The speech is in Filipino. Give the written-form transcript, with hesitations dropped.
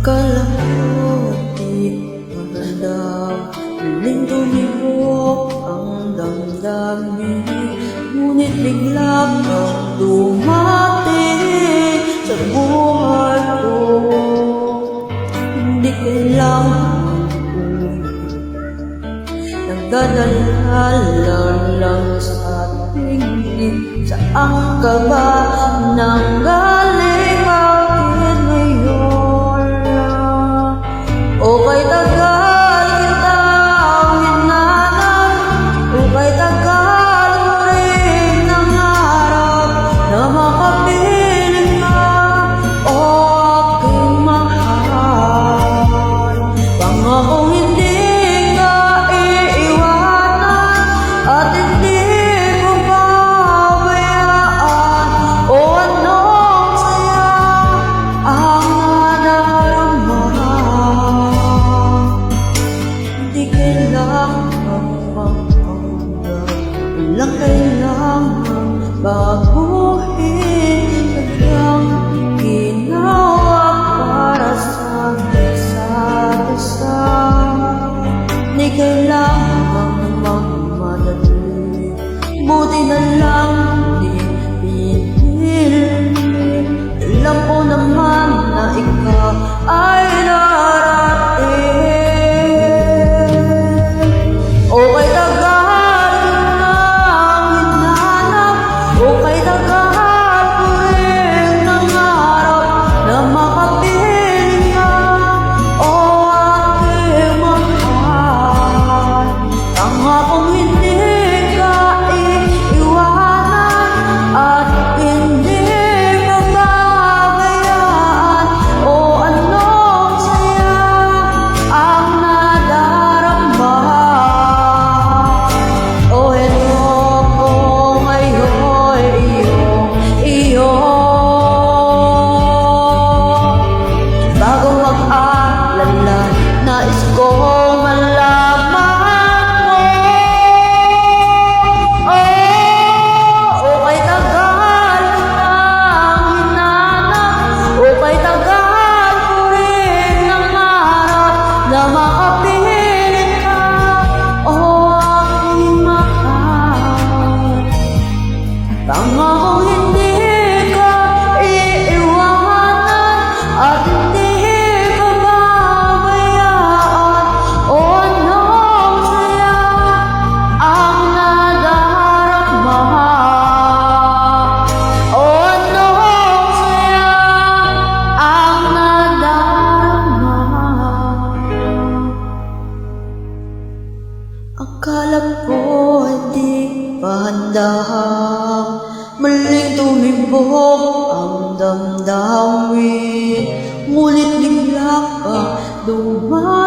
Akala ko di maganda, muling tumibok ang damdamin. Ngunit bigla kang dumating sa buhay ko. Hindi kailangan nagdadala lang sa tingin. Saan ka ba nanggaling? Bakit ngayon lang? Okay, tagal kitang hinanap. Okay, tagal mo rin nangarap na makapiling ka, o aking mahal. Pangakong hindi ka iiwanan at hindi ko babayaan. O anong saya ang nadarama. Hindi kailangan magpapagda, walang kailangan baguhin. Sadyang ginawa para sa isa't isa. Hindi kailangan magmadali, buti na lang di pinili. Alam ko naman na ikaw ay darating. Okay, tagal kitang hinanap. Okay, tagal ko rin nangarap na makapiling ka, o aking mahal. Pangakong hindi ka iiwanan at hindi ka babayaan. O anong saya ang nadarama. O eto ko ngayon, iyo. Bago mag-alala, nais kong malaman mo. Okay, tagal kitang hinanap. Okay, tagal ko rin nangarap na makapiling ka, o aking mahal. Pangakong hindi ka iiwanan at hindi ka babayaan. O anong saya ang nadarama. O anong saya ang nadarama. Akala ko hindi pa handa, muling tumibok ang damdamin. Ngunit bigla ka dumating